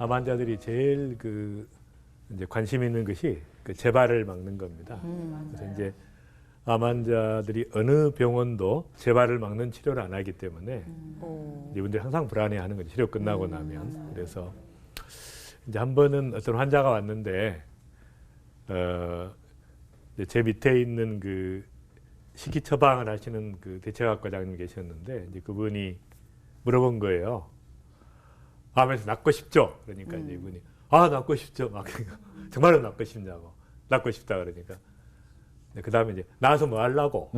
암 환자들이 제일 이제 관심 있는 것이 그 재발을 막는 겁니다. 그래서 이제 암 환자들이 어느 병원도 재발을 막는 치료를 안 하기 때문에 이분들이 항상 불안해하는 거죠. 치료 끝나고 나면. 그래서 이제 한 번은 어떤 환자가 왔는데 이제 제 밑에 있는 그 식이 처방을 하시는 그 대체학과장님 계셨는데 이제 그분이 물어본 거예요. 암에서 낫고 싶죠? 그러니까 이제 이분이 낫고 싶죠. 막 정말로 낫고 싶냐고. 낫고 싶다 그러니까. 그 다음에 이제 나와서 뭐 하려고.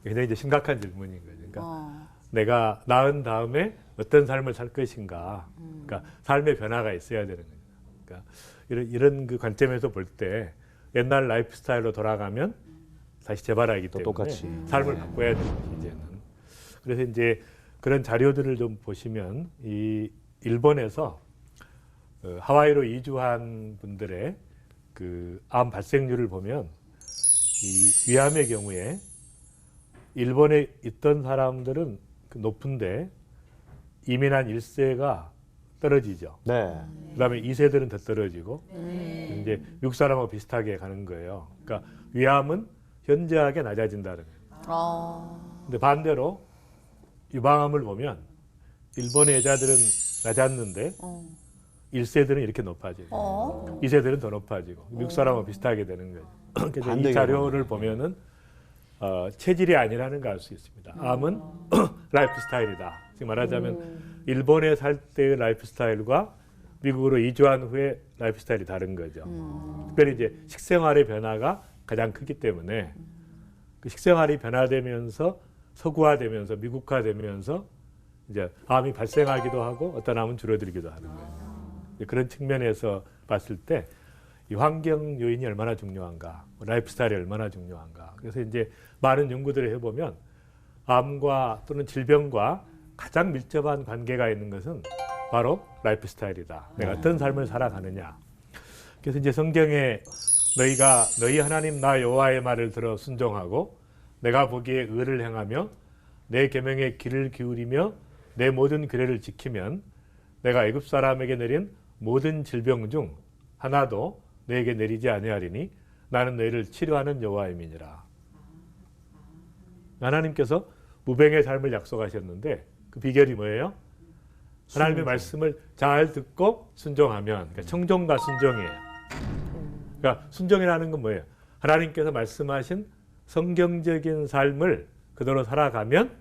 굉장히 이제 심각한 질문인 거죠. 그러니까 내가 나은 다음에 어떤 삶을 살 것인가. 그러니까 삶의 변화가 있어야 되는 거죠. 그러니까 이런 그 관점에서 볼 때 옛날 라이프 스타일로 돌아가면 다시 재발하기 때문에 똑같이. 삶을 바꿔야 되는 거죠, 이제는. 그래서 이제 그런 자료들을 좀 보시면 이 일본에서 하와이로 이주한 분들의 그 암 발생률을 보면 이 위암의 경우에 일본에 있던 사람들은 높은데 이민한 1세가 떨어지죠. 네. 그다음에 2세들은 더 떨어지고 이제 미국 사람하고 비슷하게 가는 거예요. 그러니까 위암은 현저하게 낮아진다는 거예요. 근데 반대로 유방암을 보면 일본의 여자들은 낮았는데 1세들은 이렇게 높아지고 2세들은 더 높아지고 미국 사람하고 비슷하게 되는 거죠. 그래서 이 자료를 보면은 체질이 아니라는 걸 알 수 있습니다. 암은 라이프 스타일이다. 지금 말하자면 일본에 살 때의 라이프 스타일과 미국으로 이주한 후에 라이프 스타일이 다른 거죠. 특별히 이제 식생활의 변화가 가장 크기 때문에 그 식생활이 변화되면서 서구화되면서 미국화되면서 이제 암이 발생하기도 하고 어떤 암은 줄어들기도 하는 거예요. 그런 측면에서 봤을 때 이 환경 요인이 얼마나 중요한가, 라이프 스타일이 얼마나 중요한가. 그래서 이제 많은 연구들을 해보면 암과 또는 질병과 가장 밀접한 관계가 있는 것은 바로 라이프 스타일이다. 내가 어떤 삶을 살아가느냐. 그래서 이제 성경에 너희가 너희 하나님 나 여호와의 말을 들어 순종하고 내가 보기에 의를 행하며 내 계명에 귀를 기울이며 내 모든 규례를 지키면 내가 애굽 사람에게 내린 모든 질병 중 하나도 너에게 내리지 아니하리니 나는 너희를 치료하는 여호와임이니라. 하나님께서 무병의 삶을 약속하셨는데 그 비결이 뭐예요? 하나님의 말씀을 잘 듣고 순종하면, 그러니까 청종과 순종이에요. 그러니까 순종이라는 건 뭐예요? 하나님께서 말씀하신 성경적인 삶을 그대로 살아가면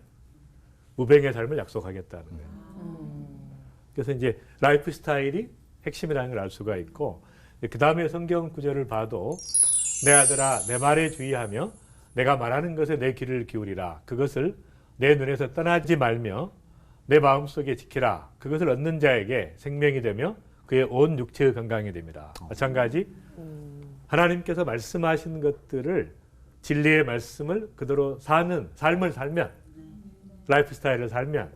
무병의 삶을 약속하겠다는 거예요. 그래서 이제 라이프 스타일이 핵심이라는 걸 알 수가 있고, 그 다음에 성경 구절을 봐도 내 아들아 내 말에 주의하며 내가 말하는 것에 내 귀를 기울이라. 그것을 내 눈에서 떠나지 말며 내 마음속에 지키라. 그것을 얻는 자에게 생명이 되며 그의 온 육체의 건강이 됩니다. 마찬가지 하나님께서 말씀하신 것들을 진리의 말씀을 그대로 사는 삶을 살면, 라이프 스타일을 살면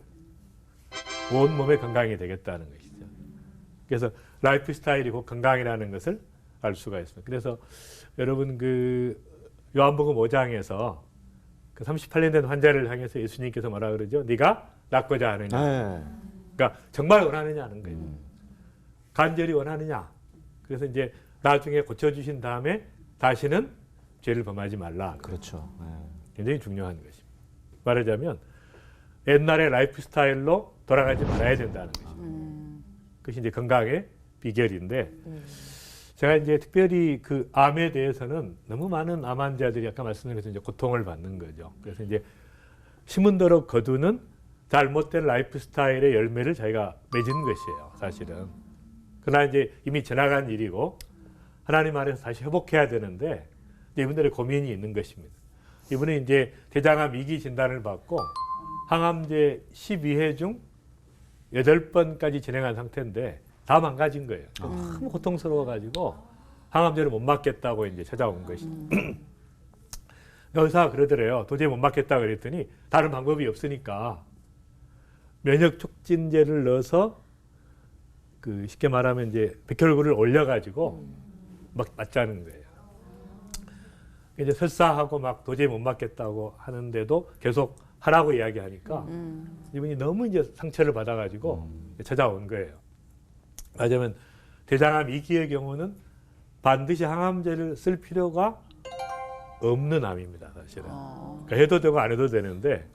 온 몸의 건강이 되겠다는 것이죠. 그래서 라이프 스타일이 곧 건강이라는 것을 알 수가 있습니다. 그래서 여러분 그 요한복음 5장에서 그 38년 된 환자를 향해서 예수님께서 뭐라 그러죠? 네가 낫고자 하느냐. 그러니까 정말 원하느냐는 거예요. 간절히 원하느냐. 그래서 이제 나중에 고쳐주신 다음에 다시는 죄를 범하지 말라. 그렇죠. 굉장히 중요한 것입니다. 말하자면 옛날의 라이프 스타일로 돌아가지 말아야 된다는 것입니다. 그것이 이제 건강의 비결인데, 제가 이제 특별히 그 암에 대해서는 너무 많은 암 환자들이 아까 말씀드린 것처럼 이제 고통을 받는 거죠. 그래서 이제 심은도록 거두는 잘못된 라이프 스타일의 열매를 저희가 맺은 것이에요, 사실은. 그러나 이제 이미 지나간 일이고 하나님 안에서 다시 회복해야 되는데 이분들의 고민이 있는 것입니다. 이분은 이제 대장암 2기 진단을 받고 항암제 12회 중 8번까지 진행한 상태인데 다 망가진 거예요. 너무 고통스러워가지고 항암제를 못 맞겠다고 이제 찾아온 것입니다. 의사가 그러더래요. 도저히 못 맞겠다 그랬더니 다른 방법이 없으니까 면역 촉진제를 넣어서 그 쉽게 말하면 이제 백혈구를 올려가지고 막 맞자는 거예요. 이제 설사하고 막 도저히 못 맞겠다고 하는데도 계속 하라고 이야기하니까 이분이 너무 이제 상처를 받아가지고 찾아온 거예요. 하자면 대장암 2기의 경우는 반드시 항암제를 쓸 필요가 없는 암입니다, 사실은. 그러니까 해도 되고 안 해도 되는데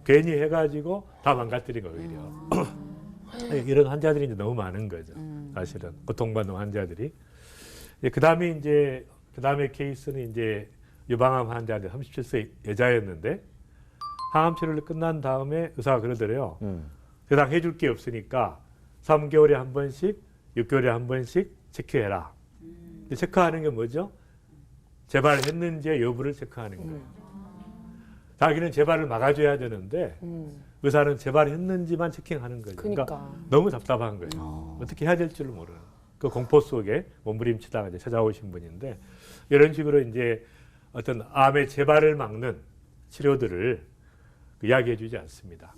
괜히 해가지고 다 망가뜨린 거예요, 오히려. 이런 환자들이 이제 너무 많은 거죠, 사실은. 고통받는 환자들이. 그 다음에 케이스는 이제 유방암 환자인데 37세 여자였는데 항암 치료를 끝난 다음에 의사가 그러더래요. 세상 해줄 게 없으니까 3개월에 한 번씩, 6개월에 한 번씩 체크해라. 체크하는 게 뭐죠? 재발했는지의 여부를 체크하는 거예요. 자기는 재발을 막아줘야 되는데 의사는 재발했는지만 체킹하는 거죠. 그러니까 너무 답답한 거예요. 어떻게 해야 될 줄을 모르는. 그 공포 속에 몸부림치다가 이제 찾아오신 분인데 이런 식으로 이제 어떤 암의 재발을 막는 치료들을 이야기해주지 않습니다.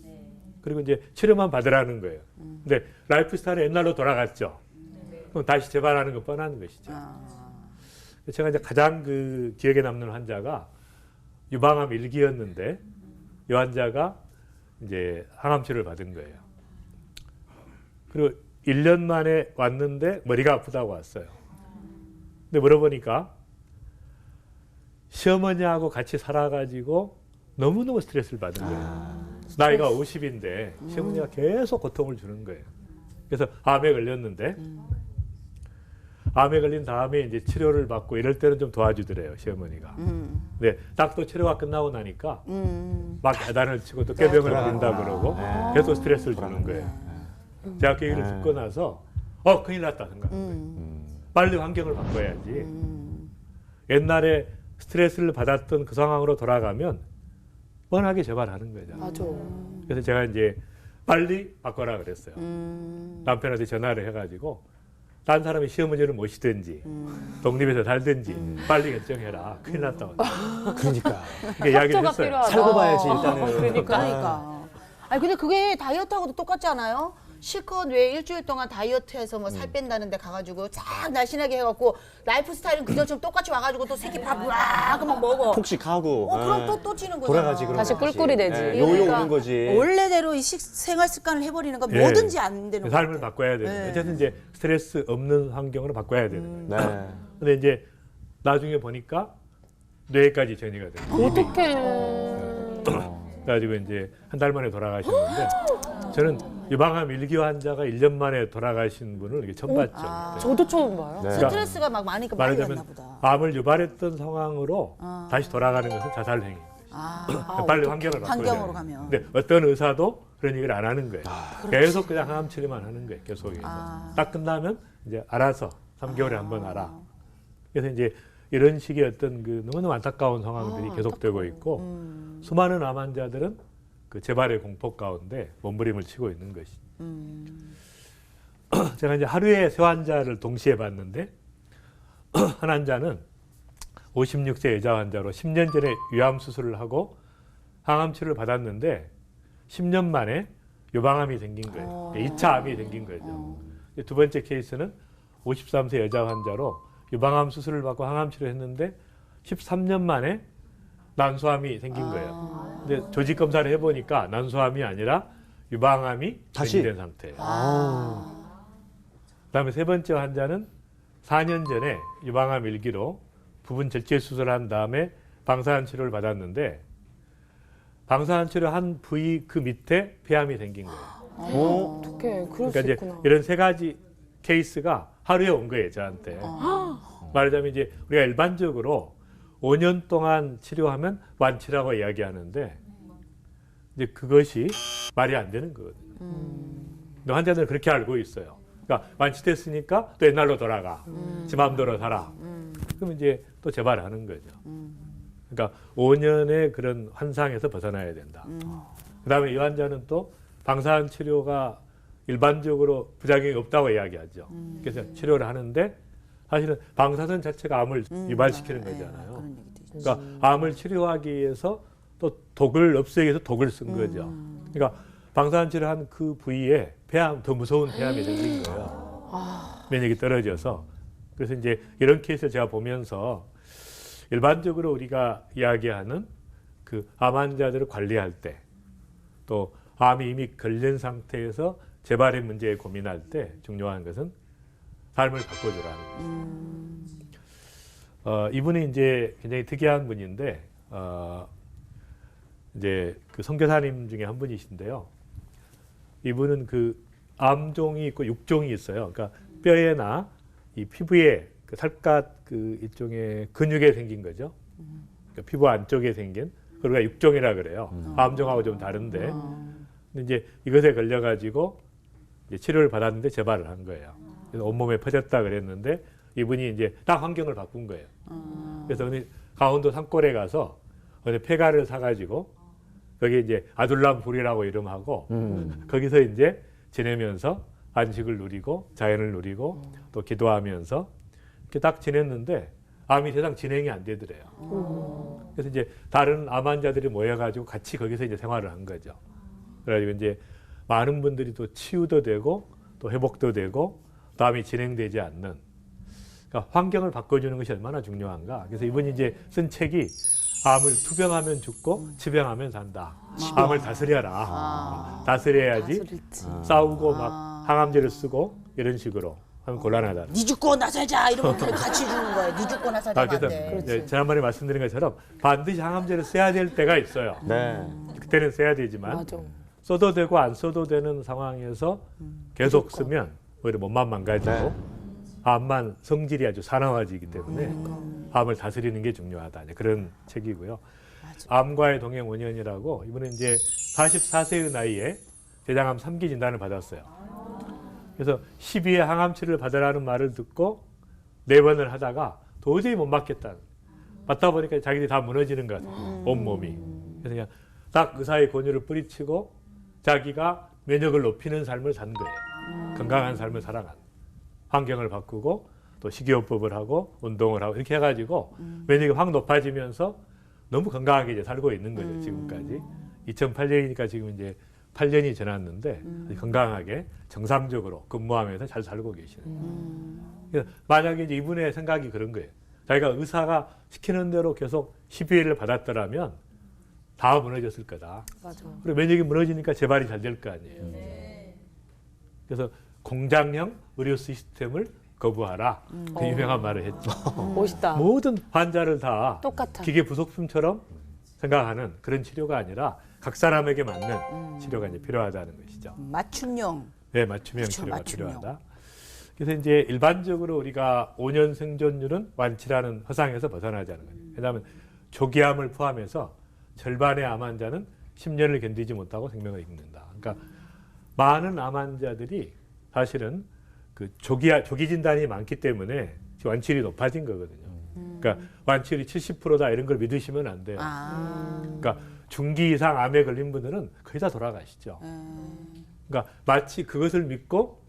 그리고 이제 치료만 받으라는 거예요. 근데 라이프 스타일은 옛날로 돌아갔죠. 그럼 다시 재발하는 건 뻔한 것이죠. 제가 이제 가장 그 기억에 남는 환자가 유방암 1기였는데 이 환자가 이제 항암 치료를 받은 거예요. 그리고 1년 만에 왔는데 머리가 아프다고 왔어요. 근데 물어보니까 시어머니하고 같이 살아가지고 너무너무 스트레스를 받은 거예요. 나이가 50인데 시어머니가 계속 고통을 주는 거예요. 그래서 암에 걸렸는데 암에 걸린 다음에 이제 치료를 받고 이럴 때는 좀 도와주더래요, 시어머니가. 근데 딱 또 치료가 끝나고 나니까 막 야단을 치고 또 꾀병을 부린다 그러고 계속 스트레스를 주는 거예요. 제가 그 얘기를 듣고 나서 큰일 났다 생각한 거예요. 빨리 환경을 바꿔야지. 옛날에 스트레스를 받았던 그 상황으로 돌아가면 뻔하게 재발하는 거죠. 맞아. 그래서 제가 이제 빨리 바꿔라 그랬어요. 남편한테 전화를 해가지고 딴 사람이 시어머니를 모시든지 독립해서 살든지 빨리 결정해라. 큰일 났다고. 그러니까. 이야기를 했어요. 살고 봐야지 일단은. 그러니까. 아니 근데 그게 다이어트하고도 똑같지 않아요? 실컷 왜 일주일 동안 다이어트해서 뭐 살 뺀다는데 가가지고 쫙 날씬하게 해갖고 라이프 스타일은 그전처럼 똑같이 와가지고 또 새끼 밥 막 먹어. 폭식하고. 그럼 또 찌는 거잖아. 돌아가지 그럼. 다시 꿀꿀이 되지. 요요 오는 거지. 원래대로 이 생활 습관을 해버리는 건 예. 뭐든지 안 되는 거예요. 삶을 바꿔야 되는 거예요. 어쨌든 이제 스트레스 없는 환경으로 바꿔야 되는 거예요. 네. 근데 이제 나중에 보니까 뇌까지 전이가 돼요. 어떡해. 그래가지고 이제 한 달 만에 돌아가셨는데 저는 유방암 1기 환자가 1년 만에 돌아가신 분을 이렇게 처음 봤죠. 저도 처음 봐요. 네. 스트레스가 막 많이 났나 말하자면 보다. 암을 유발했던 상황으로 다시 돌아가는 것은 자살행위. 빨리 환경을 바꿔야 환경으로 돼요. 가면. 근데 어떤 의사도 그런 얘기를 안 하는 거예요. 계속 그냥 항암 치료만 하는 거예요. 계속해서. 딱 끝나면 이제 알아서 3개월에 한 번 알아. 그래서 이제 이런 식의 어떤 그 너무너무 안타까운 상황들이 계속되고 있고 수많은 암 환자들은 그 재발의 공포 가운데 몸부림을 치고 있는 것이. 제가 이제 하루에 세 환자를 동시에 봤는데 한 환자는 56세 여자 환자로 10년 전에 위암 수술을 하고 항암 치료를 받았는데 10년 만에 유방암이 생긴 거예요. 2차 암이 생긴 거죠. 두 번째 케이스는 53세 여자 환자로 유방암 수술을 받고 항암 치료를 했는데 13년 만에 난소암이 생긴 거예요. 근데 조직 검사를 해보니까 난소암이 아니라 유방암이 다시? 생긴 상태예요. 그다음에 세 번째 환자는 4년 전에 유방암 1기로 부분 절제 수술한 다음에 방사선 치료를 받았는데 방사선 치료한 부위 그 밑에 폐암이 생긴 거예요. 어떡해. 그럴 그러니까 수 이제 있구나. 이런 세 가지 케이스가 하루에 온 거예요, 저한테. 말하자면 이제 우리가 일반적으로 5년 동안 치료하면 완치라고 이야기하는데 이제 그것이 말이 안 되는 거거든요. 근데 환자들은 그렇게 알고 있어요. 그러니까 완치됐으니까 또 옛날로 돌아가. 지 마음대로 살아. 그럼 이제 또 재발하는 거죠. 그러니까 5년의 그런 환상에서 벗어나야 된다. 그다음에 이 환자는 또 방사선 치료가 일반적으로 부작용이 없다고 이야기하죠. 그래서 치료를 하는데 사실은 방사선 자체가 암을 유발시키는 거잖아요. 그러니까 암을 치료하기 위해서 또 독을 없애기 위해서 독을 쓴 거죠. 그러니까 방사선 치료한 그 부위에 폐암, 더 무서운 폐암이 생긴 거예요. 면역이 떨어져서. 그래서 이제 이런 케이스를 제가 보면서 일반적으로 우리가 이야기하는 그 암 환자들을 관리할 때 또 암이 이미 걸린 상태에서 재발의 문제에 고민할 때 중요한 것은 삶을 바꿔주라는 거죠. 이분이 이제 굉장히 특이한 분인데 이제 그 선교사님 중에 한 분이신데요. 이분은 그 암종이 있고 육종이 있어요. 그러니까 뼈에나 이 피부에 그 살갗 그 일종의 근육에 생긴 거죠. 그러니까 피부 안쪽에 생긴 그걸 육종이라 그래요. 암종하고 좀 다른데, 근데 이제 이것에 걸려가지고 이제 치료를 받았는데 재발을 한 거예요. 그래서 온몸에 퍼졌다 그랬는데 이분이 이제 딱 환경을 바꾼 거예요. 그래서 어느 강원도 산골에 가서 어느 폐가를 사가지고 거기 이제 아둘람불이라고 이름하고 거기서 이제 지내면서 안식을 누리고 자연을 누리고 또 기도하면서 이렇게 딱 지냈는데 암이 세상 진행이 안 되더래요. 그래서 이제 다른 암 환자들이 모여가지고 같이 거기서 이제 생활을 한 거죠. 그래가지고 이제 많은 분들이 또 치유도 되고 또 회복도 되고 또 암이 진행되지 않는, 그러니까 환경을 바꿔주는 것이 얼마나 중요한가. 그래서 이분이 이제 쓴 책이 암을 투병하면 죽고 치병하면 산다. 암을 다스려라. 다스려야지 싸우고 막 항암제를 쓰고 이런 식으로 하면 곤란하다. 니 죽고 나 살자 이러면 같이 죽는 거예요. 니 죽고 나 살자 안 그래서 돼. 지난번에 말씀드린 것처럼 반드시 항암제를 써야 될 때가 있어요. 네. 그때는 써야 되지만 맞아. 써도 되고 안 써도 되는 상황에서 계속 쓰면 오히려 몸만 망가지고 네. 암만 성질이 아주 사나워지기 때문에 암을 다스리는 게 중요하다. 그런 책이고요. 암과의 동행 5년이라고 이분은 이제 44세의 나이에 대장암 3기 진단을 받았어요. 그래서 12회 항암치료를 받으라는 말을 듣고 4번을 하다가 도저히 못 맞겠다. 맞다 보니까 자기들이 다 무너지는 것 같아요. 온몸이. 그래서 그냥 딱 의사의 권유를 뿌리치고 자기가 면역을 높이는 삶을 산 거예요. 건강한 삶을 살아간. 환경을 바꾸고 또 식이요법을 하고 운동을 하고 이렇게 해가지고 면역이 확 높아지면서 너무 건강하게 이제 살고 있는 거죠. 지금까지. 2008년이니까 지금 이제 8년이 지났는데 건강하게 정상적으로 근무하면서 잘 살고 계시는. 그래서 만약에 이제 이분의 생각이 그런 거예요. 자기가 의사가 시키는 대로 계속 12회를 받았더라면 다 무너졌을 거다. 맞아. 그리고 면역이 무너지니까 재발이 잘 될 거 아니에요. 그래서 공장형 의료 시스템을 거부하라. 그 유명한 말을 했죠. 멋있다. 모든 환자를 다 똑같아. 기계 부속품처럼 생각하는 그런 치료가 아니라 각 사람에게 맞는 치료가 이제 필요하다는 것이죠. 맞춤형. 네, 맞춤형 그렇죠, 치료가 맞춤형. 필요하다. 그래서 이제 일반적으로 우리가 5년 생존율은 완치라는 허상에서 벗어나자는 거예요. 왜냐하면 조기암을 포함해서 절반의 암 환자는 10년을 견디지 못하고 생명을 잃는다. 그러니까 많은 암 환자들이 사실은 그 조기 진단이 많기 때문에 완치율이 높아진 거거든요. 그러니까 완치율이 70%다 이런 걸 믿으시면 안 돼요. 그러니까 중기 이상 암에 걸린 분들은 거의 다 돌아가시죠. 그러니까 마치 그것을 믿고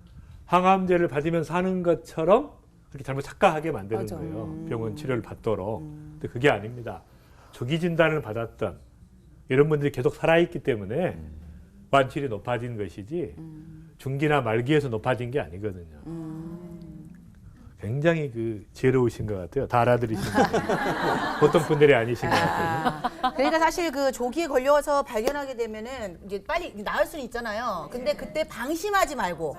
항암제를 받으면 사는 것처럼 그렇게 잘못 착각하게 만드는 맞아. 거예요. 병원 치료를 받도록. 근데 그게 아닙니다. 조기 진단을 받았던 이런 분들이 계속 살아있기 때문에 완치율이 높아진 것이지 중기나 말기에서 높아진 게 아니거든요. 굉장히 그 지혜로우신 것 같아요. 다 알아들으신 것 같아요. 보통 분들이 아니신 것 같아요. 그러니까 사실 그 조기에 걸려서 발견하게 되면은 이제 빨리 나을 수는 있잖아요. 근데 그때 방심하지 말고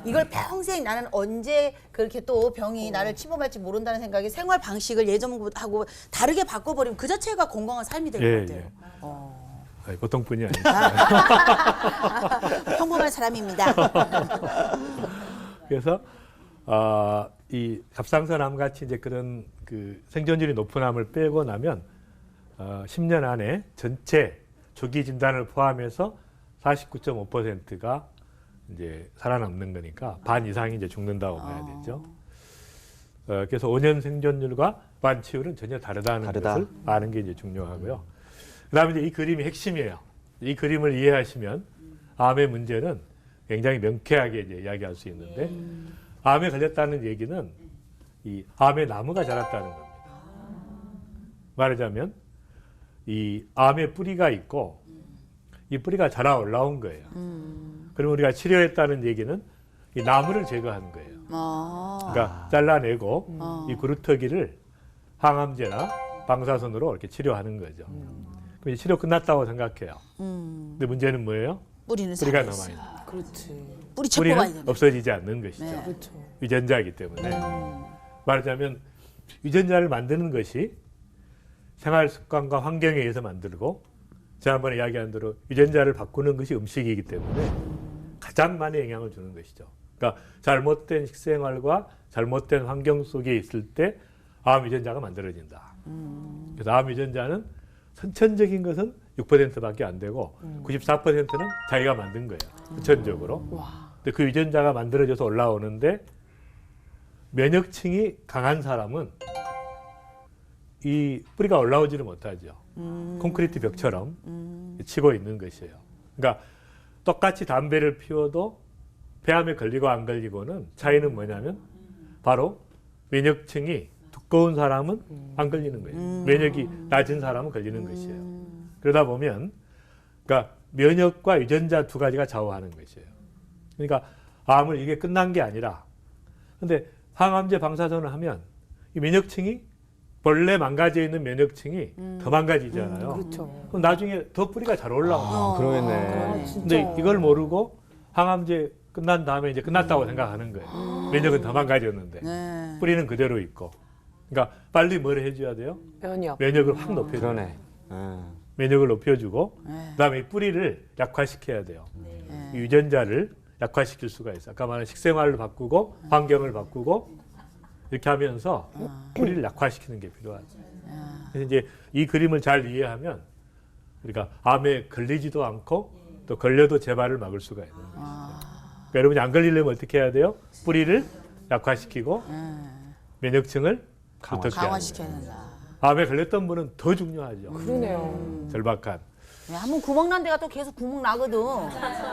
이걸 평생 나는 언제 그렇게 또 병이 나를 침범할지 모른다는 생각에 생활 방식을 예전하고 다르게 바꿔버리면 그 자체가 건강한 삶이 될 것 예, 같아요. 예. 아니, 보통 분이 아니죠. 평범한 사람입니다. 그래서 이 갑상선 암 같이 이제 그런 그 생존율이 높은 암을 빼고 나면 10년 안에 전체 조기 진단을 포함해서 49.5%가 이제 살아남는 거니까 반 이상이 이제 죽는다고 봐야 되죠. 그래서 5년 생존율과 완치율은 전혀 다르다는 것을 아는 게 이제 중요하고요. 그다음에 이제 이 그림이 핵심이에요. 이 그림을 이해하시면 암의 문제는 굉장히 명쾌하게 이제 이야기할 수 있는데 암에 걸렸다는 얘기는 이 암의 나무가 자랐다는 겁니다. 말하자면 이 암의 뿌리가 있고 이 뿌리가 자라 올라온 거예요. 그럼 우리가 치료했다는 얘기는 이 나무를 제거하는 거예요. 그러니까 잘라내고 이 구루터기를 항암제나 방사선으로 이렇게 치료하는 거죠. 그럼 이제 치료 끝났다고 생각해요. 근데 문제는 뭐예요? 뿌리는 뿌리가 살아있어. 남아 있는. 그렇지. 뿌리 쳐 뽑아야 뿌리는 됩니다. 없어지지 않는 것이죠. 네. 그렇죠. 유전자이기 때문에 말하자면 유전자를 만드는 것이 생활 습관과 환경에 의해서 만들고 지난번에 이야기한 대로 유전자를 바꾸는 것이 음식이기 때문에 가장 많이 영향을 주는 것이죠. 그러니까 잘못된 식생활과 잘못된 환경 속에 있을 때 암 유전자가 만들어진다. 그래서 암 유전자는 선천적인 것은 6%밖에 안 되고 94%는 자기가 만든 거예요. 후천적으로. 근데 그 유전자가 만들어져서 올라오는데 면역층이 강한 사람은 이 뿌리가 올라오지를 못하죠. 콘크리트 벽처럼 치고 있는 것이에요. 그러니까 똑같이 담배를 피워도 폐암에 걸리고 안 걸리고는 차이는 뭐냐면 바로 면역층이 두꺼운 사람은 안 걸리는 거예요. 면역이 낮은 사람은 걸리는 것이에요. 그러다 보면 그러니까 면역과 유전자 두 가지가 좌우하는 것이에요. 그러니까 암을 이게 끝난 게 아니라 근데 항암제 방사선을 하면 이 면역층이 본래 망가져 있는 면역층이 더 망가지잖아요. 그렇죠. 그럼 나중에 더 뿌리가 잘 올라와요. 그러겠네. 근데 이걸 모르고 항암제 끝난 다음에 이제 끝났다고 생각하는 거예요. 면역은 더 망가졌는데 네. 뿌리는 그대로 있고. 그러니까 빨리 뭘 해줘야 돼요? 면역. 면역을 확 높여줘요. 그러네. 면역을 높여주고 네. 그다음에 이 뿌리를 약화시켜야 돼요. 이 유전자를 약화시킬 수가 있어요. 아까 말한 식생활을 바꾸고 환경을 바꾸고 이렇게 하면서 뿌리를 약화시키는 게 필요하죠. 그래서 이제 이 그림을 잘 이해하면 우리가 암에 걸리지도 않고 또 걸려도 재발을 막을 수가 있는 거죠. 그러니까 여러분이 안 걸리려면 어떻게 해야 돼요? 뿌리를 약화시키고 면역층을 두텁게 하는 강화시켜야 거예요. 된다. 암에 걸렸던 분은 더 중요하죠. 그러네요. 절박한. 한번 구멍 난 데가 또 계속 구멍 나거든.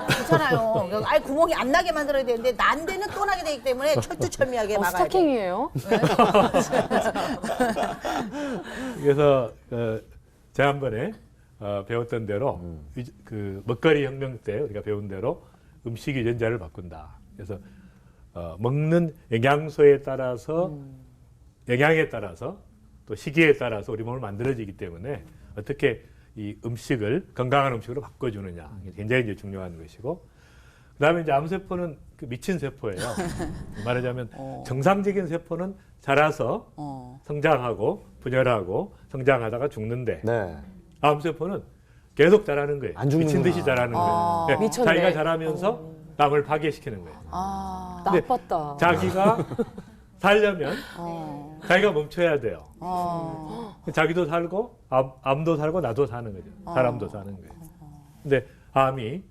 그렇잖아요. 아예 구멍이 안 나게 만들어야 되는데 난 데는 또 나게 되기 때문에 철두철미하게 막아야 돼. 스타킹이에요? 그래서 지난번에 배웠던 대로 그 먹거리 혁명 때 우리가 배운 대로 음식 유전자를 바꾼다. 그래서 먹는 영양소에 따라서 영양에 따라서 또 시기에 따라서 우리 몸을 만들어지기 때문에 어떻게 이 음식을 건강한 음식으로 바꿔주느냐 굉장히 이제 중요한 것이고 그다음에 이제 암세포는 그 미친 세포예요. 말하자면 정상적인 세포는 자라서 성장하고 분열하고 성장하다가 죽는데 네. 암세포는 계속 자라는 거예요. 안 죽는구나. 미친 듯이 자라는 거예요. 네, 미쳤네. 자기가 자라면서 남을 파괴시키는 거예요. 근데 나빴다. 자기가 살려면 자기가 멈춰야 돼요. 자기도 살고 암도 살고 나도 사는 거죠. 사람도 사는 거예요. 근데 암이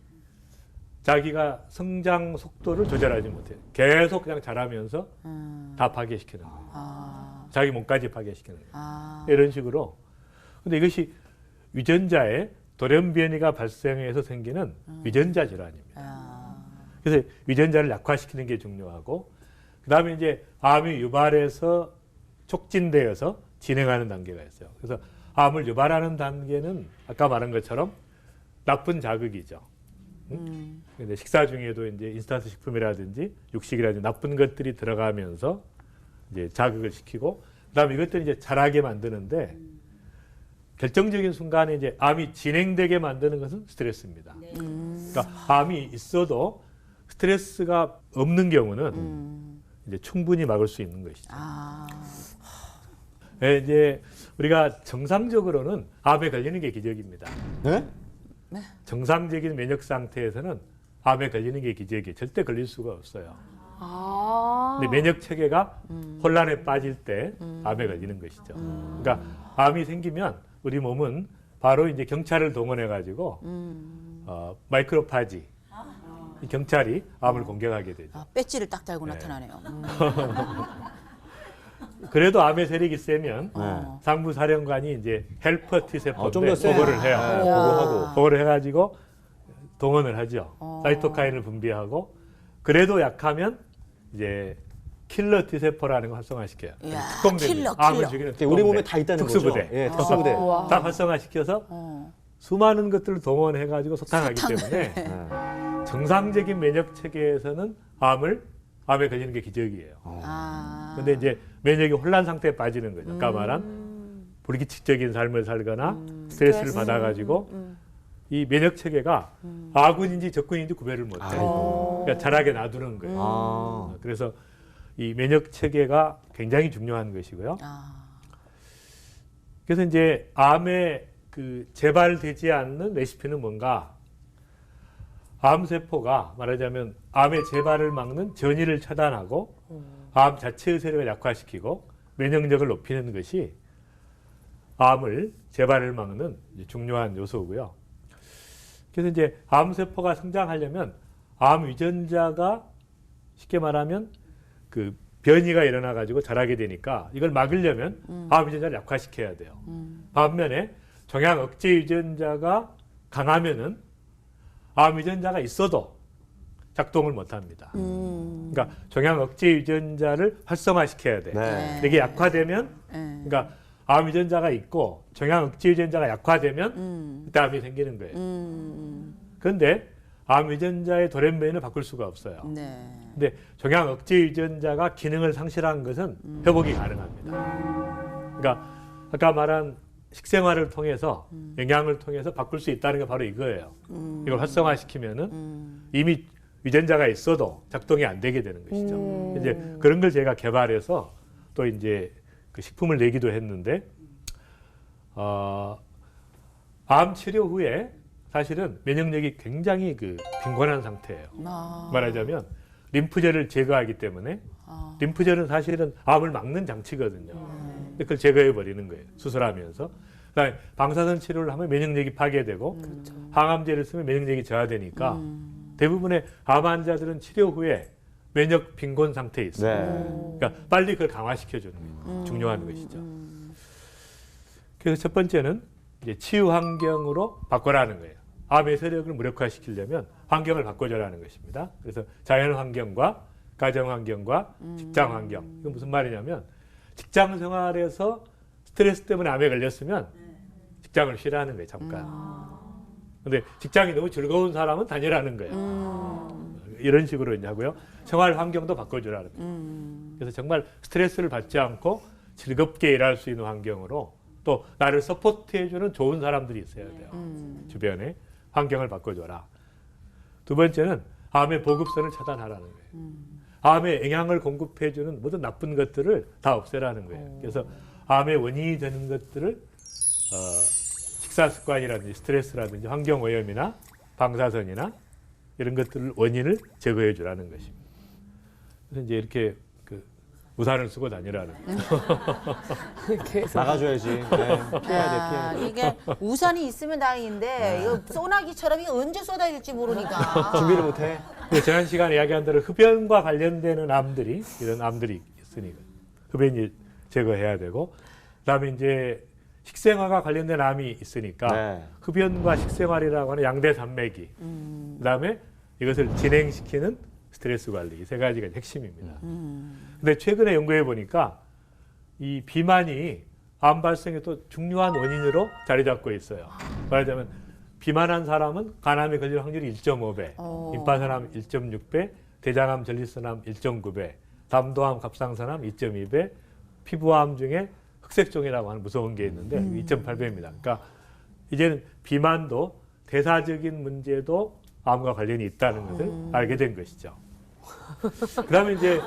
자기가 성장 속도를 조절하지 못해요. 계속 그냥 자라면서 다 파괴시키는 거예요. 자기 몸까지 파괴시키는 거예요. 이런 식으로. 근데 이것이 유전자에 돌연변이가 발생해서 생기는 유전자 질환입니다. 그래서 유전자를 약화시키는 게 중요하고 그다음에 이제 암이 유발해서 촉진되어서 진행하는 단계가 있어요. 그래서 암을 유발하는 단계는 아까 말한 것처럼 나쁜 자극이죠. 근데 식사 중에도 이제 인스턴트 식품이라든지 육식이라든지 나쁜 것들이 들어가면서 이제 자극을 시키고 그다음에 이것들이 이제 자라게 만드는데 결정적인 순간에 이제 암이 진행되게 만드는 것은 스트레스입니다. 그러니까 암이 있어도 스트레스가 없는 경우는 이제 충분히 막을 수 있는 것이죠. 네, 이제 우리가 정상적으로는 암에 걸리는 게 기적입니다. 네? 정상적인 면역 상태에서는 암에 걸리는 게 기적이에요. 절대 걸릴 수가 없어요. 근데 면역 체계가 혼란에 빠질 때 암에 걸리는 것이죠. 그러니까 암이 생기면 우리 몸은 바로 이제 경찰을 동원해 가지고 마이크로파지 이 경찰이 암을 공격하게 되죠. 배지를 딱 달고 네. 나타나네요. 그래도 암의 세력이 세면 네. 상부사령관이 이제 헬퍼 T 세포인데 좀더 세. 보고를 해요. 네, 보고하고. 보고를 해가지고 동원을 하죠. 사이토카인을 분비하고 그래도 약하면 이제 킬러 T 세포라는 걸 활성화시켜요. 이야, 특공대 킬러, 암을 킬러. 죽이는 우리 몸에 특공대, 다 있다는 특수부대. 거죠. 예, 특수부대. 다 활성화시켜서 수많은 것들을 동원해가지고 소탕하기 때문에 네. 정상적인 면역 체계에서는 암에 걸리는 게 기적이에요. 근데 이제 면역이 혼란 상태에 빠지는 거죠. 아까 말한 불규칙적인 삶을 살거나 스트레스를 받아가지고 이 면역 체계가 아군인지 적군인지 구별을 못해요. 아이고. 그러니까 자라게 놔두는 거예요. 아. 그래서 이 면역 체계가 굉장히 중요한 것이고요. 그래서 이제 암에 그 재발되지 않는 레시피는 뭔가? 암세포가 말하자면 암의 재발을 막는 전이를 차단하고 암 자체의 세력을 약화시키고 면역력을 높이는 것이 암을 재발을 막는 중요한 요소고요. 그래서 이제 암세포가 성장하려면 암 유전자가 쉽게 말하면 그 변이가 일어나 가지고 자라게 되니까 이걸 막으려면 암 유전자를 약화시켜야 돼요. 반면에 종양 억제 유전자가 강하면은 암 유전자가 있어도 작동을 못 합니다. 그러니까 종양 억제 유전자를 활성화시켜야 돼. 네. 이게 약화되면 그러니까 암 유전자가 있고 종양 억제 유전자가 약화되면 그때 암이 생기는 거예요. 그런데 암 유전자의 돌연변이는 바꿀 수가 없어요. 네. 근데 종양 억제 유전자가 기능을 상실한 것은 회복이 가능합니다. 그러니까 아까 말한 식생활을 통해서 영양을 통해서 바꿀 수 있다는 게 바로 이거예요. 이걸 활성화시키면은 이미 유전자가 있어도 작동이 안 되게 되는 것이죠. 이제 그런 걸 제가 개발해서 또 이제 그 식품을 내기도 했는데 암 치료 후에 사실은 면역력이 굉장히 그 빈곤한 상태예요. 말하자면 림프절을 제거하기 때문에 림프절은 사실은 암을 막는 장치거든요. 근데 그걸 제거해 버리는 거예요. 수술하면서. 그다음에 방사선 치료를 하면 면역력이 파괴되고 항암제를 쓰면 면역력이 저하되니까 대부분의 암 환자들은 치료 후에 면역 빈곤 상태에 있어요. 그러니까 빨리 그걸 강화시켜 주는 게 중요한 것이죠. 그래서 첫 번째는 이제 치유 환경으로 바꿔라는 거예요. 암의 세력을 무력화시키려면 환경을 바꿔줘라는 것입니다. 그래서 자연 환경과 가정 환경과 직장 환경. 이건 무슨 말이냐면 직장 생활에서 스트레스 때문에 암에 걸렸으면 직장을 쉬라는 거예요. 잠깐. 근데 직장이 너무 즐거운 사람은 다니라는 거예요. 이런 식으로 이제 하고요. 생활 환경도 바꿔주라는 거예요. 그래서 정말 스트레스를 받지 않고 즐겁게 일할 수 있는 환경으로 또 나를 서포트해주는 좋은 사람들이 있어야 돼요. 주변에 환경을 바꿔줘라. 두 번째는 암의 보급선을 차단하라는 거예요. 암에 영양을 공급해주는 모든 나쁜 것들을 다 없애라는 거예요. 그래서 암의 원인이 되는 것들을 식사 습관이라든지 스트레스라든지 환경 오염이나 방사선이나 이런 것들을 원인을 제거해 주라는 것입니다. 그래서 이제 이렇게 그 우산을 쓰고 다니라는 거예요. 이렇게 해서. 나가줘야지. 네. 피해야 돼. 이게 우산이 있으면 다행인데 이거 소나기처럼 이거 언제 쏟아야 될지 모르니까. 준비를 못해. 지난 시간에 이야기한 대로 흡연과 관련되는 암들이 이런 암들이 있으니까 흡연이 제거해야 되고 그다음에 이제 식생활과 관련된 암이 있으니까 네. 흡연과 식생활이라고 하는 양대 산맥이 그다음에 이것을 진행시키는 스트레스 관리 이 세 가지가 핵심입니다. 근데 최근에 연구해 보니까 이 비만이 암 발생의 또 중요한 원인으로 자리 잡고 있어요. 말하자면 비만한 사람은 간암에 걸릴 확률이 1.5배, 임파선암 1.6배, 대장암, 전립선암 1.9배, 담도암, 갑상선암 2.2배, 피부암 중에 흑색종이라고 하는 무서운 게 있는데 2.8배입니다. 그러니까 이제는 비만도 대사적인 문제도 암과 관련이 있다는 것을 알게 된 것이죠. 그다음에 이제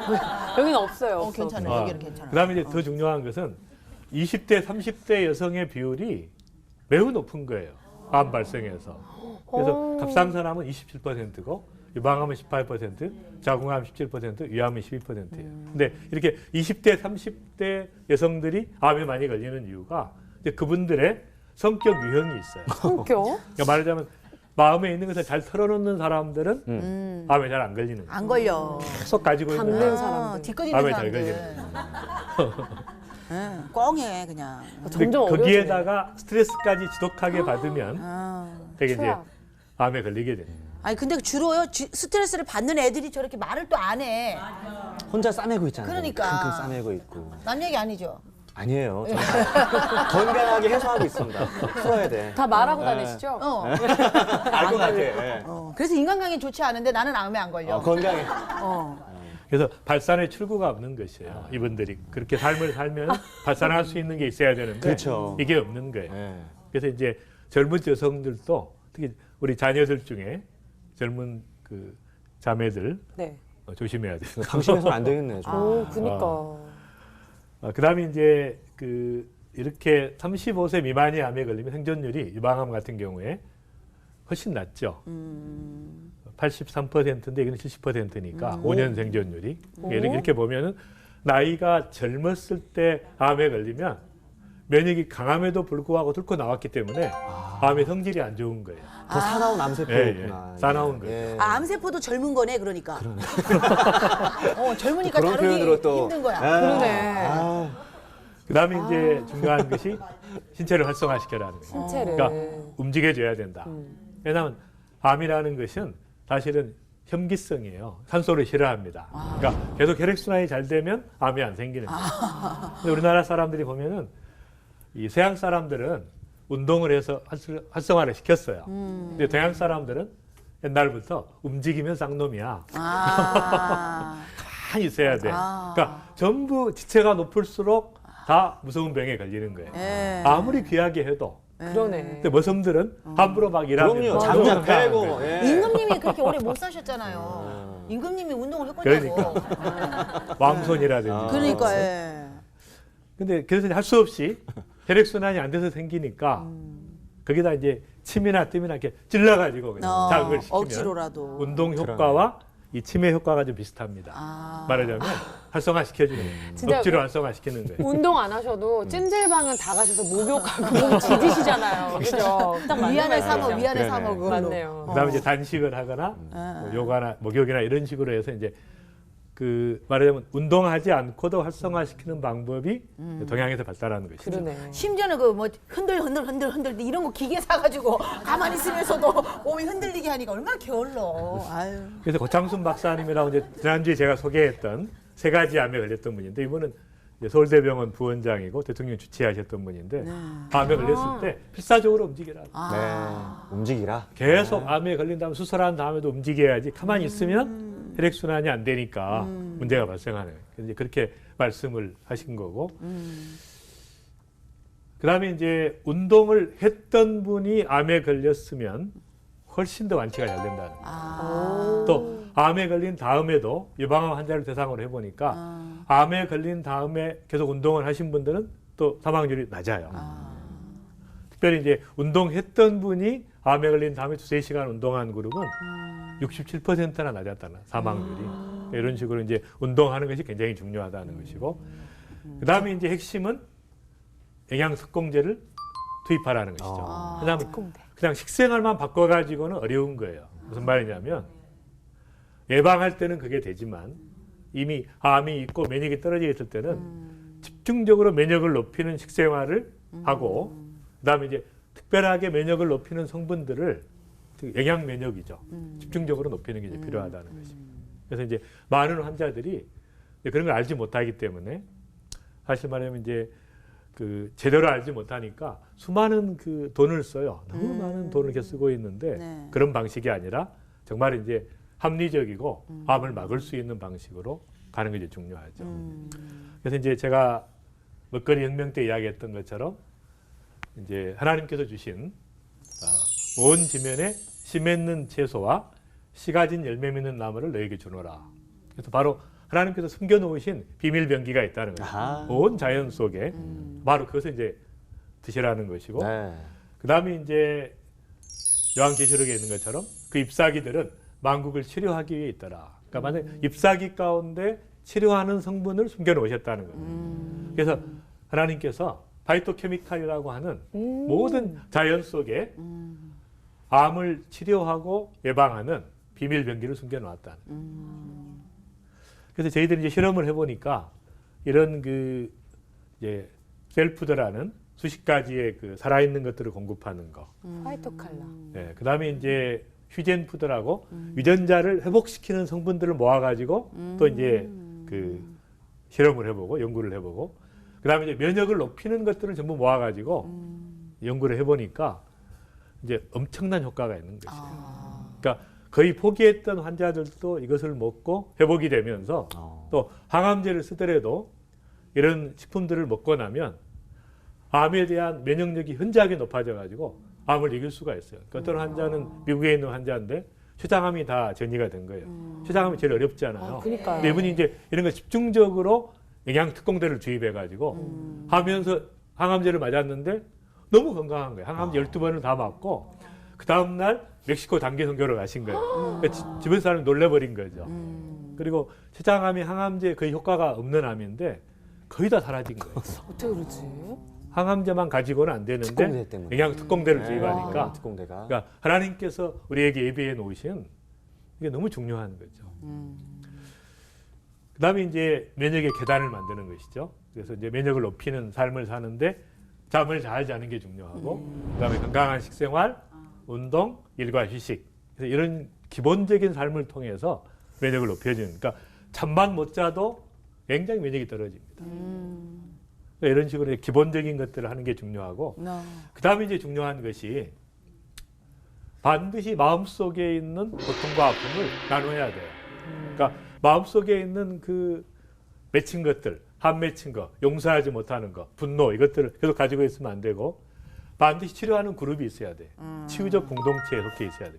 여기는 없어요. 괜찮아요. 여기는 괜찮아요. 그다음에 이제 더 중요한 것은 20대, 30대 여성의 비율이 매우 높은 거예요. 암 발생에서. 그래서 갑상선암은 27%고 유방암은 18%, 자궁암 17%, 위암은 12%예요. 근데 이렇게 20대, 30대 여성들이 암에 많이 걸리는 이유가 이제 그분들의 성격 유형이 있어요. 성격? 그러니까 말하자면 마음에 있는 것을 잘 털어놓는 사람들은 암에 잘 안 걸리는 거예요. 안 걸려. 계속 가지고 있는 담는 사람. 사람들. 뒷거리는 암에 잘 사람들. 걸리는 꽁해 그냥. 근데 점점 어려워지네. 거기에다가 스트레스까지 지독하게 받으면 되게 이제 최악. 암에 걸리게 돼요. 아니 근데 주로요 스트레스를 받는 애들이 저렇게 말을 또 안 해. 혼자 싸매고 있잖아요. 그러니까. 킁킁 싸매고 있고. 남 얘기 아니죠. 아니에요. 건강하게 해소하고 있습니다. 풀어야 돼. 다 말하고 다니시죠? 알 것 같아. 그래서 인간관계 좋지 않은데 나는 암에 안 걸려. 건강해. 그래서 발산의 출구가 없는 것이에요. 이분들이 그렇게 삶을 살면 발산할 수 있는 게 있어야 되는데 그렇죠. 이게 없는 거예요. 네. 그래서 이제 젊은 여성들도 특히 우리 자녀들 중에 젊은 그 자매들 네. 조심해야 돼요. 방심해서는 안 되겠네요. 좀. 오, 그니까. 그다음에 이제 그 이렇게 35세 미만이 암에 걸리면 생존율이 유방암 같은 경우에 훨씬 낮죠. 83%인데 이건 70%니까 5년 생존율이. 이렇게 보면은 나이가 젊었을 때 암에 걸리면 면역이 강함에도 불구하고 뚫고 나왔기 때문에 암의 성질이 안 좋은 거예요. 더 사나운 예, 암세포였구나. 예. 사나운 거예요. 예. 암세포도 젊은 거네, 그러니까. 젊으니까 그런 다루기 표현으로 또 힘든 거야. 그러네. 그다음에 이제 중요한 것이 신체를 활성화시켜라는 거예요. 신체를. 그러니까 움직여줘야 된다. 왜냐하면 암이라는 것은 사실은 혐기성이에요. 산소를 싫어합니다. 그러니까 계속 혈액순환이 잘 되면 암이 안 생기는 거예요. 근데 우리나라 사람들이 보면은 이 서양 사람들은 운동을 해서 활성화를 시켰어요. 근데 동양 사람들은 옛날부터 움직이면 쌍놈이야. 가만히 있어야 돼. 그러니까 전부 지체가 높을수록 다 무서운 병에 걸리는 거예요. 아무리 귀하게 해도. 그러네. 근데 머슴들은 함부로 막 일하면 그럼요. 또 장작 운동을 해야 패고. 하는 거예요. 예. 임금님이 그렇게 오래 못 사셨잖아요. 임금님이 운동을 했거든요. 왕손이라든지. 그러니까, 예. 근데 그래서 할 수 없이 혈액순환이 안 돼서 생기니까 거기다 이제 침이나 뜸이나 이렇게 찔러가지고 그냥 자극을 시키면 억지로라도. 운동 효과와 이 치매 효과가 좀 비슷합니다. 말하자면 활성화시켜주는 거예요. 진짜 억지로 활성화시키는 거예요. 운동 안 하셔도 찜질방은 다 가셔서 목욕하고 몸 지지시잖아요. 그죠? 딱 맞는 위안을 말씀이죠. 삼어, 위안을 그러네. 삼어. 그걸로. 맞네요. 그다음에 이제 단식을 하거나 뭐 요가나 목욕이나 이런 식으로 해서 이제 그 말하자면 운동하지 않고도 활성화시키는 방법이 동양에서 발달하는 것이죠. 그러네. 심지어는 그 뭐 흔들 이런 거 기계 사가지고 가만히 있으면서도 몸이 흔들리게 하니까 얼마나 게을러. 아유. 그래서 고창순 박사님이라고 이제 지난주에 제가 소개했던 세 가지 암에 걸렸던 분인데 이분은 이제 서울대병원 부원장이고 대통령 주치하셨던 분인데 암에 걸렸을 때 필사적으로 움직이라. 네. 움직이라. 계속 암에 걸린 다음에 수술한 다음에도 움직여야지 가만히 있으면 혈액순환이 안 되니까 문제가 발생하는 거예요. 그래서 이제 그렇게 말씀을 하신 거고. 그다음에 이제 운동을 했던 분이 암에 걸렸으면 훨씬 더 완치가 잘 된다는 거예요. 또 암에 걸린 다음에도 유방암 환자를 대상으로 해보니까 암에 걸린 다음에 계속 운동을 하신 분들은 또 사망률이 낮아요. 특별히 이제 운동했던 분이 암에 걸린 다음에 2~3시간 운동한 그룹은 67%나 낮았다는 사망률이. 이런 식으로 이제 운동하는 것이 굉장히 중요하다는 것이고. 그다음에 이제 핵심은 영양석공제를 투입하라는 것이죠. 왜냐하면 그냥 식생활만 바꿔가지고는 어려운 거예요. 무슨 말이냐면 예방할 때는 그게 되지만 이미 암이 있고 면역이 떨어져 있을 때는 집중적으로 면역을 높이는 식생활을 하고 그다음에 이제 특별하게 면역을 높이는 성분들을 영양 면역이죠. 집중적으로 높이는 게 이제 필요하다는 것입니다. 그래서 이제 많은 환자들이 이제 그런 걸 알지 못하기 때문에 사실 말하면 이제 그 제대로 알지 못하니까 수많은 그 돈을 써요. 너무 많은 돈을 이렇게 쓰고 있는데 그런 방식이 아니라 정말 이제 합리적이고 암을 막을 수 있는 방식으로 가는 게 이제 중요하죠. 그래서 이제 제가 먹거리 혁명 때 이야기했던 것처럼 이제 하나님께서 주신 온 지면에 씨 맺는 채소와 씨 가진 열매 맺는 나무를 너에게 주노라. 그래서 바로 하나님께서 숨겨놓으신 비밀 병기가 있다는 거예요. 아하. 온 자연 속에 바로 그것을 이제 드시라는 것이고 네. 그다음에 이제 요한계시록에 있는 것처럼 그 잎사귀들은 만국을 치료하기 위해 있더라. 그러니까 만약 잎사귀 가운데 치료하는 성분을 숨겨놓으셨다는 거예요. 그래서 하나님께서 파이토케미칼이라고 하는 모든 자연 속에 암을 치료하고 예방하는 비밀 병기를 숨겨놓았다는 거예요. 그래서 저희들이 이제 실험을 해보니까 이런 그 이제 셀푸드라는 수십 가지의 그 살아있는 것들을 공급하는 거. 화이트 칼라. 네, 그다음에 이제 휴젠 푸드라고 유전자를 회복시키는 성분들을 모아가지고 또 이제 그 실험을 해보고 연구를 해보고 그다음에 이제 면역을 높이는 것들을 전부 모아가지고 연구를 해보니까 이제 엄청난 효과가 있는 것이에요. 그러니까 거의 포기했던 환자들도 이것을 먹고 회복이 되면서 또 항암제를 쓰더라도 이런 식품들을 먹고 나면 암에 대한 면역력이 현저하게 높아져가지고 암을 이길 수가 있어요. 그러니까 어떤 환자는 미국에 있는 환자인데 췌장암이 다 전이가 된 거예요. 췌장암이 제일 어렵잖아요. 그러니까요. 근데 이분이 이제 이런 거 집중적으로 영양 특공대를 주입해가지고 하면서 항암제를 맞았는데 너무 건강한 거예요. 항암제 12번을 다 맞고 그 다음날 멕시코 단기 선교를 가신 거예요. 그러니까 주변 사람이 놀래버린 거죠. 그리고 췌장암이 항암제 거의 효과가 없는 암인데 거의 다 사라진 거예요. 어떻게 그러지? 항암제만 가지고는 안 되는데 특공대 때문에. 영양 특공대를 주입하니까 특공대가. 그러니까 하나님께서 우리에게 예비해 놓으신 이게 너무 중요한 거죠. 그다음에 이제 면역의 계단을 만드는 것이죠. 그래서 이제 면역을 높이는 삶을 사는데 잠을 잘 자는 게 중요하고 그다음에 건강한 식생활, 운동, 일과 휴식. 그래서 이런 기본적인 삶을 통해서 면역을 높여주는. 그러니까 잠만 못 자도 굉장히 면역이 떨어집니다. 그러니까 이런 식으로 기본적인 것들을 하는 게 중요하고 그다음에 이제 중요한 것이 반드시 마음속에 있는 고통과 아픔을 나눠야 돼요. 그러니까 마음속에 있는 그 맺힌 것들, 한 맺힌 거, 용서하지 못하는 거, 분노 이것들을 계속 가지고 있으면 안 되고 반드시 치료하는 그룹이 있어야 돼. 치유적 공동체에 속해 있어야 돼.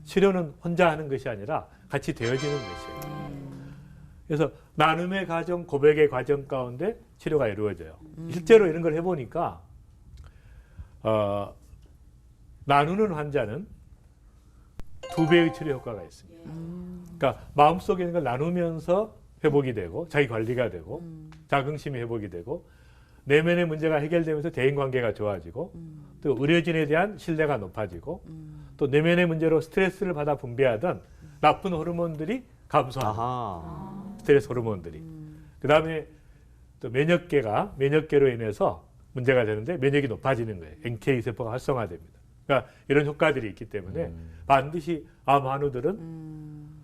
치료는 혼자 하는 것이 아니라 같이 되어지는 것이에요. 그래서 나눔의 과정, 고백의 과정 가운데 치료가 이루어져요. 실제로 이런 걸 해보니까 나누는 환자는 2배의 치료 효과가 있습니다. 그러니까 마음속에 있는 걸 나누면서 회복이 되고 자기 관리가 되고 자긍심이 회복이 되고 내면의 문제가 해결되면서 대인관계가 좋아지고 또 의료진에 대한 신뢰가 높아지고 또 내면의 문제로 스트레스를 받아 분비하던 나쁜 호르몬들이 감소하는 스트레스 호르몬들이 그다음에 또 면역계로 인해서 문제가 되는데 면역이 높아지는 거예요. NK 세포가 활성화됩니다. 그러니까 이런 효과들이 있기 때문에 반드시 암 환우들은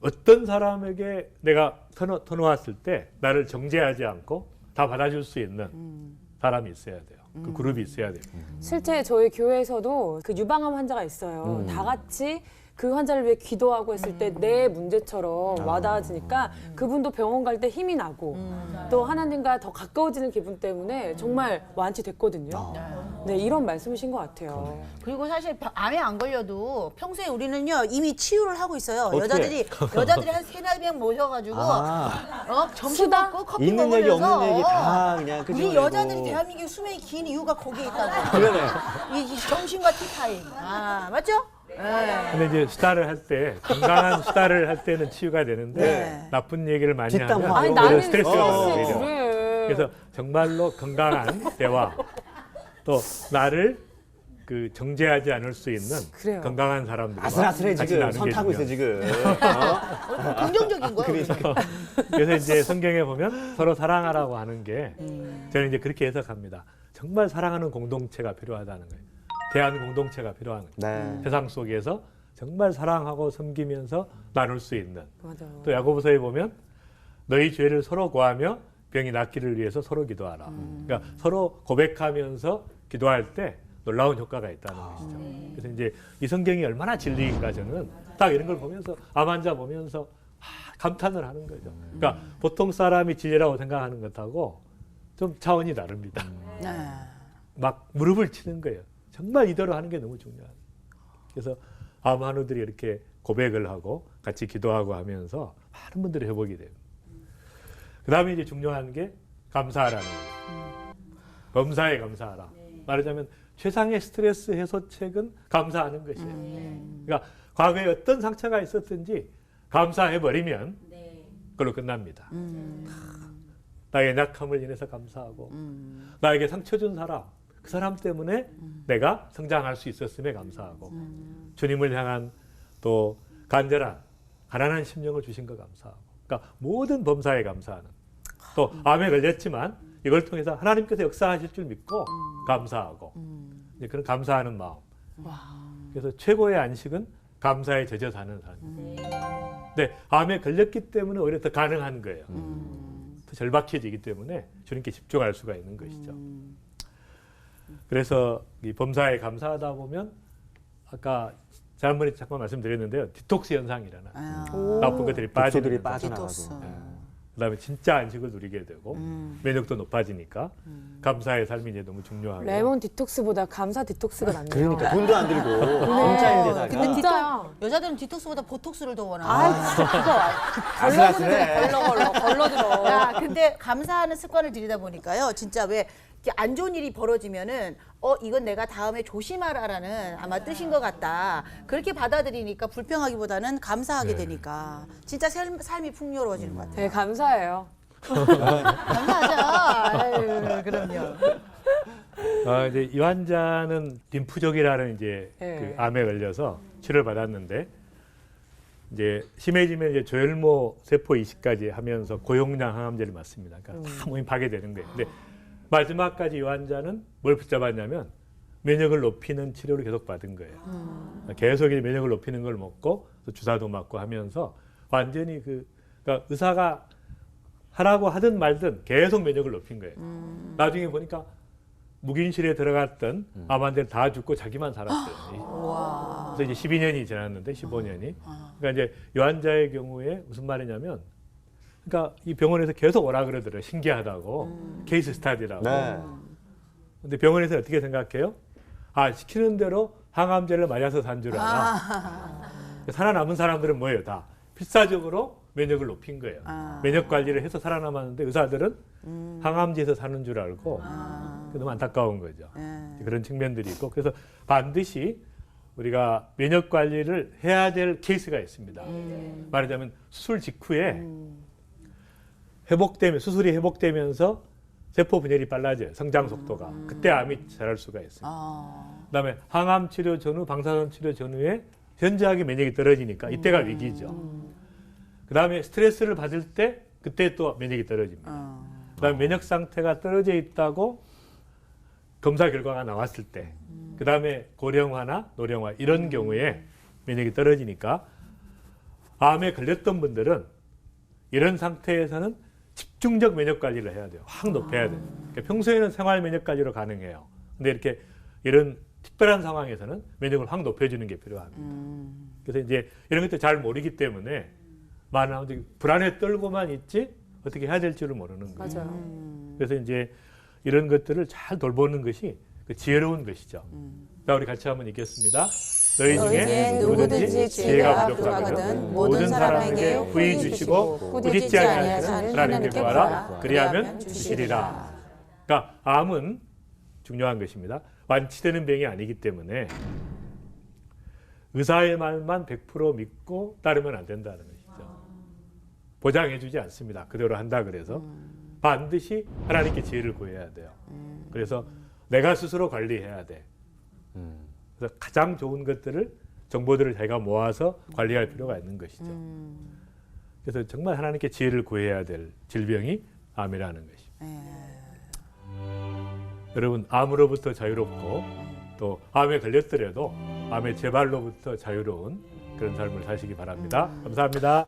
어떤 사람에게 내가 터놓았을 때 나를 정죄하지 않고 다 받아줄 수 있는 사람이 있어야 돼요. 그 그룹이 있어야 돼요. 실제 저희 교회에서도 그 유방암 환자가 있어요. 다 같이 그 환자를 위해 기도하고 했을 때 내 문제처럼 와닿아지니까 그분도 병원 갈 때 힘이 나고 또 하나님과 더 가까워지는 기분 때문에 정말 완치됐거든요. 네, 이런 말씀이신 것 같아요. 그리고 사실 암에 안 걸려도 평소에 우리는요 이미 치유를 하고 있어요. 어떻게? 여자들이 한 3-4명 모셔가지고 점심 수다? 먹고 커피 있는 얘기 먹으면서 없는 얘기 다 그냥 우리 끄집어내고. 여자들이 대한민국 수명이 긴 이유가 거기에 있다고. 그러네. 이 점심과 티타임. 맞죠? 근데 이제 수다를 할 때 건강한 수다를 할 때는 치유가 되는데 나쁜 얘기를 많이 뒷담화. 하면 아니 오히려 나는 스트레스가 스트레스에 오히려. 그래. 그래서 정말로 건강한 대화 또 나를 그 정죄하지 않을 수 있는 그래요. 건강한 사람들 아슬아슬해 지금. 선 타고 있어 지금. 긍정적인 거예요. 그래서 이제 성경에 보면 서로 사랑하라고 하는 게 저는 이제 그렇게 해석합니다. 정말 사랑하는 공동체가 필요하다는 거예요. 대한 공동체가 필요한 거예요. 네. 세상 속에서 정말 사랑하고 섬기면서 나눌 수 있는. 맞아. 또 야고보서에 보면 너희 죄를 서로 고하며 병이 낫기를 위해서 서로 기도하라. 그러니까 서로 고백하면서 기도할 때 놀라운 효과가 있다는 것이죠. 그래서 이제 이 성경이 얼마나 진리인가 저는 딱 이런 걸 보면서 암 환자 보면서 감탄을 하는 거죠. 그러니까 보통 사람이 진리라고 생각하는 것하고 좀 차원이 다릅니다. 막 무릎을 치는 거예요. 정말 이대로 하는 게 너무 중요해요. 그래서 암 환우들이 이렇게 고백을 하고 같이 기도하고 하면서 많은 분들이 회복이 돼요. 그 다음에 이제 중요한 게 감사하라는 거예요. 범사에 감사하라. 말하자면 최상의 스트레스 해소책은 감사하는 것이에요. 그러니까 과거에 어떤 상처가 있었든지 감사해버리면 그걸로 끝납니다. 나의 약함을 인해서 감사하고 나에게 상처 준 사람, 그 사람 때문에 내가 성장할 수 있었음에 감사하고 주님을 향한 또 간절한 가난한 심령을 주신 거 감사하고 그러니까 모든 범사에 감사하는 또 암에 걸렸지만 이걸 통해서 하나님께서 역사하실 줄 믿고 감사하고 이제 그런 감사하는 마음. 그래서 최고의 안식은 감사에 젖어 사는 삶. 네, 암에 걸렸기 때문에 오히려 더 가능한 거예요. 더 절박해지기 때문에 주님께 집중할 수가 있는 것이죠. 그래서 이 범사에 감사하다 보면 아까 지난번에 잠깐 말씀드렸는데요. 디톡스 현상이 일어나요. 나쁜 것들이 독소들이 빠지는 빠져나가고. 디톡스. 그다음에 진짜 안식을 누리게 되고 면역도 높아지니까 감사의 삶이 이제 너무 중요하고. 레몬 디톡스보다 감사 디톡스가 낫네요. 그러니까 돈도 안 들고 공짜인데다가. 근데 진짜요? 여자들은 디톡스보다 보톡스를 더 원하는 아, 진짜 그거 아슬아슬해. 걸러들어. 야, 근데 감사하는 습관을 들이다 보니까요. 진짜 왜 이렇게 안 좋은 일이 벌어지면은 이건 내가 다음에 조심하라라는 아마 뜻인 것 같다. 그렇게 받아들이니까 불평하기보다는 감사하게 되니까 진짜 삶이 풍요로워지는 것 같아요. 되게 감사해요. 감사하죠. 아유, 그럼요. 이제 이 환자는 림프족이라는 이제 네. 그 암에 걸려서 치료를 받았는데 이제 심해지면 이제 조혈모 세포 이식까지 하면서 고용량 항암제를 맞습니다. 그러니까 다 몸이 파괴되는 거예요. 근데 마지막까지 이 환자는 뭘 붙잡았냐면 면역을 높이는 치료를 계속 받은 거예요. 계속 이제 면역을 높이는 걸 먹고 또 주사도 맞고 하면서 완전히 그러니까 의사가 하라고 하든 말든 계속 면역을 높인 거예요. 나중에 보니까 묵인실에 들어갔던 암 환자들 다 죽고 자기만 살았어요. 그래서 이제 12년이 지났는데 15년이. 그러니까 이제 이 환자의 경우에 무슨 말이냐면 그러니까 이 병원에서 계속 오라 그러더라고요. 신기하다고. 케이스 스타디라고. 네. 근데 병원에서 어떻게 생각해요? 시키는 대로 항암제를 맞아서 산 줄 알아. 살아남은 사람들은 뭐예요? 다 필사적으로 면역을 높인 거예요. 면역 관리를 해서 살아남았는데 의사들은 항암제에서 사는 줄 알고 너무 안타까운 거죠. 그런 측면들이 있고 그래서 반드시 우리가 면역 관리를 해야 될 케이스가 있습니다. 말하자면 수술 직후에 수술이 회복되면서 세포 분열이 빨라져요. 성장 속도가. 그때 암이 자랄 수가 있습니다. 그다음에 항암 치료 전후, 방사선 치료 전후에 현저하게 면역이 떨어지니까 이때가 위기죠. 그다음에 스트레스를 받을 때 그때 또 면역이 떨어집니다. 그다음에 면역 상태가 떨어져 있다고 검사 결과가 나왔을 때, 그다음에 고령화나 노령화 이런 경우에 면역이 떨어지니까 암에 걸렸던 분들은 이런 상태에서는 집중적 면역 관리를 해야 돼요. 확 높여야 돼요. 그러니까 평소에는 생활 면역 관리로 가능해요. 근데 이렇게 이런 특별한 상황에서는 면역을 확 높여주는 게 필요합니다. 그래서 이제 이런 것도 잘 모르기 때문에 많은 사람들이 불안에 떨고만 있지 어떻게 해야 될지를 모르는 거예요. 맞아요. 그래서 이제 이런 것들을 잘 돌보는 것이 그 지혜로운 것이죠. 자, 우리 같이 한번 읽겠습니다. 너희 중에 누구든지 지혜가 부족하거든 모든 사람에게 후히 주시고 꾸짖지 아니하시는 하나님께 구하라. 그리하면 주시리라. 그러니까 암은 중요한 것입니다. 완치되는 병이 아니기 때문에 의사의 말만 100% 믿고 따르면 안 된다는 것이죠. 보장해주지 않습니다. 그대로 한다 그래서 반드시 하나님께 지혜를 구해야 돼요. 그래서 내가 스스로 관리해야 돼. 그래서 가장 좋은 것들을 정보들을 자기가 모아서 관리할 필요가 있는 것이죠. 그래서 정말 하나님께 지혜를 구해야 될 질병이 암이라는 것입니다. 여러분 암으로부터 자유롭고 또 암에 걸렸더라도 암의 재발로부터 자유로운 그런 삶을 사시기 바랍니다. 감사합니다.